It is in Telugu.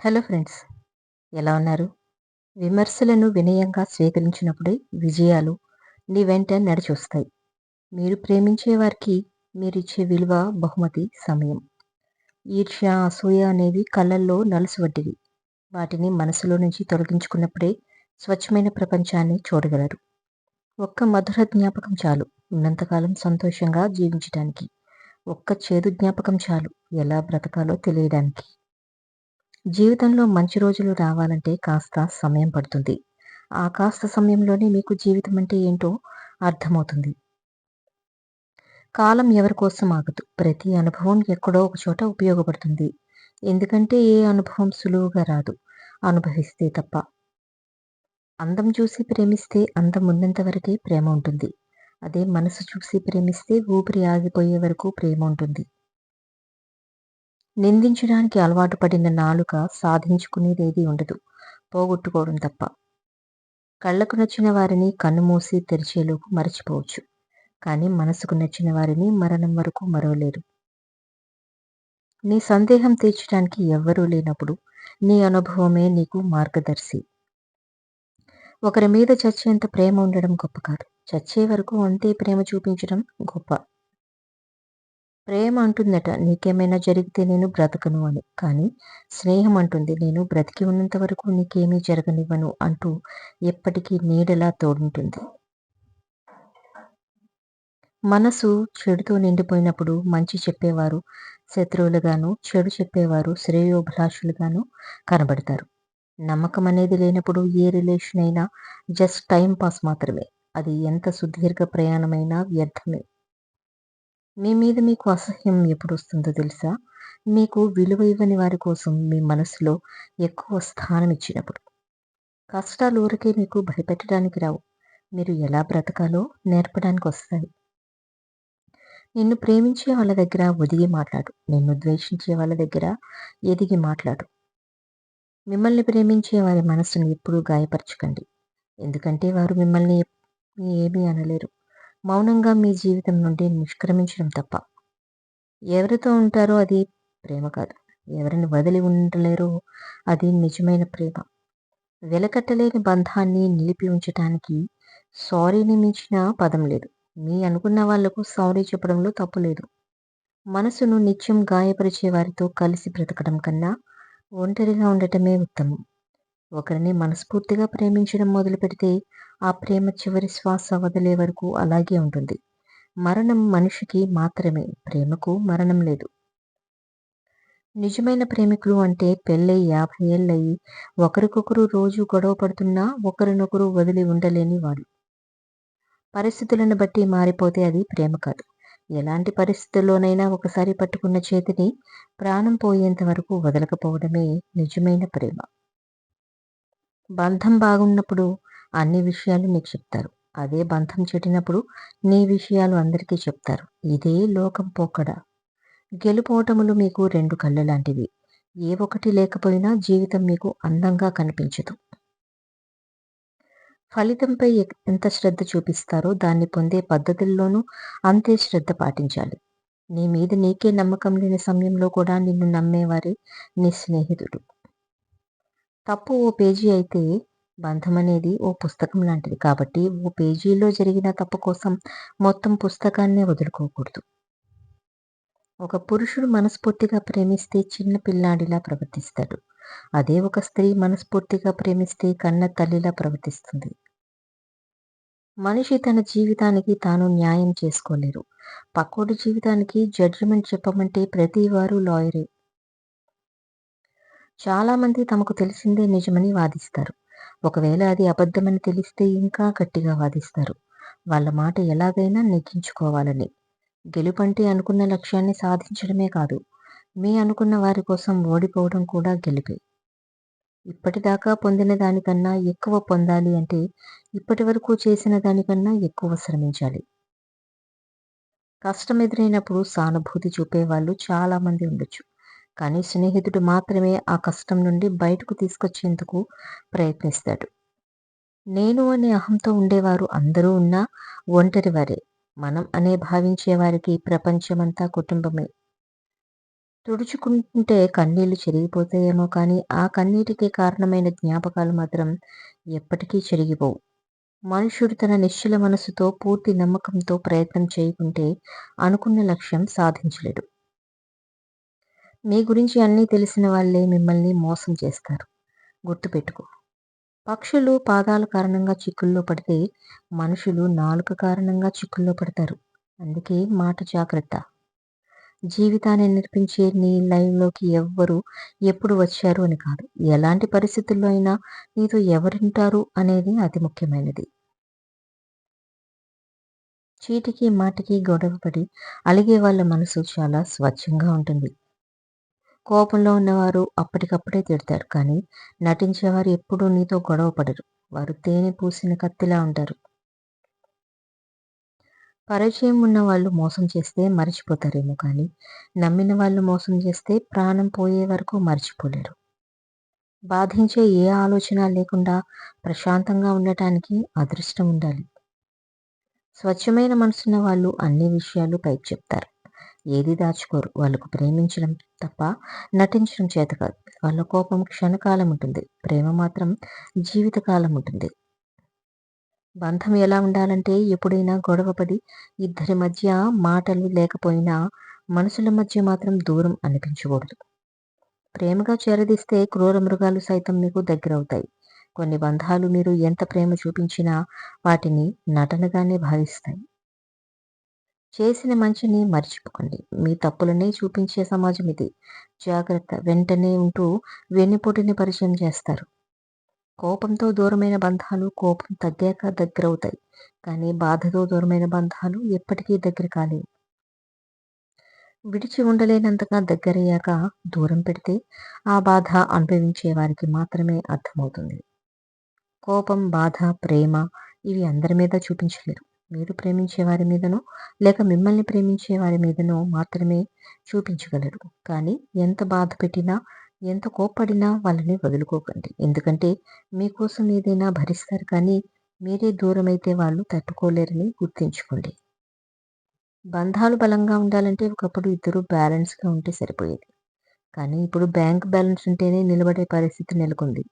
హలో ఫ్రెండ్స్, ఎలా ఉన్నారు? విమర్శలను వినయంగా స్వీకరించినప్పుడే విజయాలు నీ వెంట నడిచొస్తాయి. మీరు ప్రేమించే వారికి మీరిచ్చే విలువ బహుమతి సమయం. ఈర్ష్య, అసూయ అనేవి కళ్ళల్లో నలుసు వంటివి. వాటిని మనసులో నుంచి తొలగించుకున్నప్పుడే స్వచ్ఛమైన ప్రపంచాన్ని చూడగలరు. ఒక్క మధుర జ్ఞాపకం చాలు ఉన్నంతకాలం సంతోషంగా జీవించటానికి. ఒక్క చేదు జ్ఞాపకం చాలు ఎలా బ్రతకాలో తెలియడానికి. జీవితంలో మంచి రోజులు రావాలంటే కాస్త సమయం పడుతుంది. ఆ కాస్త సమయంలోనే మీకు జీవితం అంటే ఏంటో అర్థమవుతుంది. కాలం ఎవరి కోసం ఆగదు. ప్రతి అనుభవం ఎక్కడో ఒక చోట ఉపయోగపడుతుంది. ఎందుకంటే ఏ అనుభవం సులువుగా రాదు. అనుభవిస్తే తప్ప. అందం చూసి ప్రేమిస్తే అందం ఉన్నంత వరకే ప్రేమ ఉంటుంది. అదే మనసు చూసి ప్రేమిస్తే ఊపిరి ఆగిపోయే వరకు ప్రేమ ఉంటుంది. నిందించడానికి అలవాటు పడిన నాలుక సాధించుకునేదేదీ ఉండదు. పోగొట్టుకోవడం తప్ప. కళ్ళకు నచ్చిన వారిని కన్నుమూసి తెరిచేలోపు మరచిపోవచ్చు. కానీ మనసుకు నచ్చిన వారిని మరణం వరకు మరవలేరు. నీ సందేహం తీర్చడానికి ఎవ్వరూ లేనప్పుడు నీ అనుభవమే నీకు మార్గదర్శి. ఒకరి మీద చచ్చేంత ప్రేమ ఉండడం గొప్ప కాదు. చచ్చే వరకు అంతే ప్రేమ చూపించడం గొప్ప. ప్రేమ అంటుందట నీకేమైనా జరిగితే నేను బ్రతకను అని. కానీ స్నేహం అంటుంది నేను బ్రతికి ఉన్నంత వరకు నీకేమీ జరగనివ్వను అంటూ ఎప్పటికీ నీడలా తోడుంటుంది. మనసు చెడుతో నిండిపోయినప్పుడు మంచి చెప్పేవారు శత్రువులుగాను, చెడు చెప్పేవారు శ్రేయోభిలాషులుగాను కనబడతారు. నమ్మకం అనేది లేనప్పుడు ఏ రిలేషన్ అయినా జస్ట్ టైం పాస్ మాత్రమే. అది ఎంత సుదీర్ఘ ప్రయాణమైనా వ్యర్థమే. మీ మీద మీకు అసహ్యం ఎప్పుడొస్తుందో తెలుసా? మీకు విలువ ఇవ్వని వారి కోసం మీ మనసులో ఎక్కువ స్థానం ఇచ్చినప్పుడు. కష్టాలు ఊరికే మీకు భయపెట్టడానికి రావు. మీరు ఎలా బ్రతకాలో నేర్పడానికొస్తాయి. నిన్ను ప్రేమించే వాళ్ళ దగ్గర ఒదిగి మాట్లాడు. నిన్ను ద్వేషించే వాళ్ళ దగ్గర ఎదిగి మాట్లాడు. మిమ్మల్ని ప్రేమించే వారి మనస్సును ఎప్పుడూ గాయపరచకండి. ఎందుకంటే వారు మిమ్మల్ని ఏమీ అనలేరు. మౌనంగా మీ జీవితం నుండి నిష్క్రమించడం తప్ప. ఎవరితో ఉంటారో అది ప్రేమ కాదు. ఎవరిని వదిలి ఉండలేరో అది నిజమైన ప్రేమ. వెలకట్టలేని బంధాన్ని నిలిపి ఉంచటానికి సారీని మించిన పదం లేదు. మీ అనుకున్న వాళ్లకు సారీ చెప్పడంలో తప్పు లేదు. మనసును నిత్యం గాయపరిచే వారితో కలిసి బ్రతకడం కన్నా ఒంటరిగా ఉండటమే ఉత్తమం. ఒకరిని మనస్ఫూర్తిగా ప్రేమించడం మొదలుపెడితే ఆ ప్రేమ చివరి శ్వాస వదిలే వరకు అలాగే ఉంటుంది. మరణం మనిషికి మాత్రమే, ప్రేమకు మరణం లేదు. నిజమైన ప్రేమికులు అంటే పెళ్ళై 50 ఏళ్ళయి ఒకరికొకరు రోజు గొడవ పడుతున్నా ఒకరినొకరు వదిలి ఉండలేని వాళ్ళు. పరిస్థితులను బట్టి మారిపోతే అది ప్రేమ కాదు. ఎలాంటి పరిస్థితుల్లోనైనా ఒకసారి పట్టుకున్న చేతిని ప్రాణం పోయేంత వరకు వదలకపోవడమే నిజమైన ప్రేమ. బంధం బాగున్నప్పుడు అన్ని విషయాలు నీకు చెప్తారు. అదే బంధం చెడినప్పుడు నీ విషయాలు అందరికీ చెప్తారు. ఇదే లోకం పోకడ. గెలుపోటములు మీకు రెండు కళ్ళు లాంటివి. ఏ ఒకటి లేకపోయినా జీవితం మీకు అందంగా కనిపించదు. ఫలితంపై ఎంత శ్రద్ధ చూపిస్తారో దాన్ని పొందే పద్ధతుల్లోనూ అంతే శ్రద్ధ పాటించాలి. నీ మీద నీకే నమ్మకం లేని సమయంలో కూడా నిన్ను నమ్మేవారే నీ స్నేహితుడు. తప్పు ఓ పేజీ అయితే బంధం అనేది ఓ పుస్తకం లాంటిది. కాబట్టి ఓ పేజీలో జరిగిన తప్పు కోసం మొత్తం పుస్తకాన్నే వదులుకోకూడదు. ఒక పురుషుడు మనస్ఫూర్తిగా ప్రేమిస్తే చిన్న పిల్లాడిలా ప్రవర్తిస్తాడు. అదే ఒక స్త్రీ మనస్ఫూర్తిగా ప్రేమిస్తే కన్న తల్లిలా ప్రవర్తిస్తుంది. మనిషి తన జీవితానికి తాను న్యాయం చేసుకోలేరు. పక్కోడి జీవితానికి జడ్జిమెంట్ చెప్పమంటే ప్రతి వారు లాయరే. చాలామంది తమకు తెలిసిందే నిజమని వాదిస్తారు. ఒకవేళ అది అబద్ధమని తెలిస్తే ఇంకా గట్టిగా వాదిస్తారు. వాళ్ళ మాట ఎలాగైనా నెగ్గించుకోవాలని. గెలుపంటే అనుకున్న లక్ష్యాన్ని సాధించడమే కాదు, మీ అనుకున్న వారి కోసం ఓడిపోవడం కూడా గెలుపే. ఇప్పటిదాకా పొందిన దానికన్నా ఎక్కువ పొందాలి అంటే ఇప్పటి వరకు చేసిన దానికన్నా ఎక్కువ శ్రమించాలి. కష్టం ఎదురైనప్పుడు సానుభూతి చూపేవాళ్ళు చాలా మంది ఉండొచ్చు. కానీ స్నేహితుడు మాత్రమే ఆ కష్టం నుండి బయటకు తీసుకొచ్చేందుకు ప్రయత్నిస్తాడు. నేను అనే అహంతో ఉండేవారు అందరూ ఉన్నా ఒంటరి వారే. మనం అనే భావించే వారికి ప్రపంచమంతా కుటుంబమే. తుడుచుకుంటే కన్నీళ్లు చెరిగిపోతాయేమో కానీ, ఆ కన్నీటికి కారణమైన జ్ఞాపకాలు మాత్రం ఎప్పటికీ చెరిగిపోవు. మనుష్యుడు తన నిశ్చల మనసుతో, పూర్తి నమ్మకంతో ప్రయత్నం చేయకుంటే అనుకున్న లక్ష్యం సాధించలేడు. మీ గురించి అన్నీ తెలిసిన వాళ్ళే మిమ్మల్ని మోసం చేస్తారు. గుర్తుపెట్టుకో. పక్షులు పాదాల కారణంగా చిక్కుల్లో పడితే, మనుషులు నాలుక కారణంగా చిక్కుల్లో పడతారు. అందుకే మాట జాగ్రత్త. జీవితాన్ని నిర్పించే నీ లైవ్‌లోకి ఎవ్వరు, ఎప్పుడు వచ్చారు అని కాదు. ఎలాంటి పరిస్థితుల్లో అయినా నీతో ఎవరుంటారు అనేది అతి ముఖ్యమైనది. చీటికి మాటికి గొడవపడి అలిగే వాళ్ళ మనసు చాలా స్వచ్ఛంగా ఉంటుంది. కోపంలో ఉన్నవారు అప్పటికప్పుడే తిడతారు. కానీ నటించేవారు ఎప్పుడూ నీతో గొడవ పడరు. వారు తేనె పూసిన కత్తిలా ఉంటారు. పరిచయం ఉన్న వాళ్ళు మోసం చేస్తే మర్చిపోతారేమో కానీ, నమ్మిన వాళ్ళు మోసం చేస్తే ప్రాణం పోయే వరకు మర్చిపోలేరు. బాధించే ఏ ఆలోచన లేకుండా ప్రశాంతంగా ఉండటానికి అదృష్టం ఉండాలి. స్వచ్ఛమైన మనసున్న వాళ్ళు అన్ని విషయాలు పైకి చెప్తారు. ఏది దాచుకోరు. వాళ్ళకు ప్రేమించడం తప్ప నటించడం చేత కాదు. వాళ్ళ కోపం క్షణకాలం ఉంటుంది. ప్రేమ మాత్రం జీవితకాలం ఉంటుంది. బంధం ఎలా ఉండాలంటే ఎప్పుడైనా గొడవపడి ఇద్దరి మధ్య మాటలు లేకపోయినా మనసుల మధ్య మాత్రం దూరం అనిపించకూడదు. ప్రేమగా చేరదీస్తే క్రూర మృగాలు సైతం మీకు దగ్గరవుతాయి. కొన్ని బంధాలు మీరు ఎంత ప్రేమ చూపించినా వాటిని నటనగానే భావిస్తాయి. చేసిన మంచిని మర్చిపోకండి. మీ తప్పులనే చూపించే సమాజం ఇది. జాగ్రత్త. వెంటనే ఉంటూ వెన్నుపోటుని పరిచయం చేస్తారు. కోపంతో దూరమైన బంధాలు కోపం తగ్గాక దగ్గరవుతాయి. కానీ బాధతో దూరమైన బంధాలు ఎప్పటికీ దగ్గర కాలేవు. విడిచి ఉండలేనంతగా దగ్గరయ్యాక దూరం పెడితే ఆ బాధ అనుభవించే వారికి మాత్రమే అర్థమవుతుంది. కోపం, బాధ, ప్రేమ ఇవి అందరి మీద చూపించలేరు. మీరు ప్రేమించే వారి మీదనో, లేక మిమ్మల్ని ప్రేమించే వారి మీదనో మాత్రమే చూపించగలరు. కానీ ఎంత బాధ పెట్టినా, ఎంత కోప్పడినా వాళ్ళని వదులుకోకండి. ఎందుకంటే మీకోసం ఏదైనా భరిస్తారు కానీ, మీరే దూరమైతే వాళ్ళు తట్టుకోలేరని గుర్తుంచుకోండి. బంధాలు బలంగా ఉండాలంటే ఒకప్పుడు ఇద్దరు బ్యాలెన్స్‌గా ఉంటే సరిపోయేది. కానీ ఇప్పుడు బ్యాంక్ బ్యాలెన్స్ ఉంటేనే నిలబడే పరిస్థితి నెలకొంది.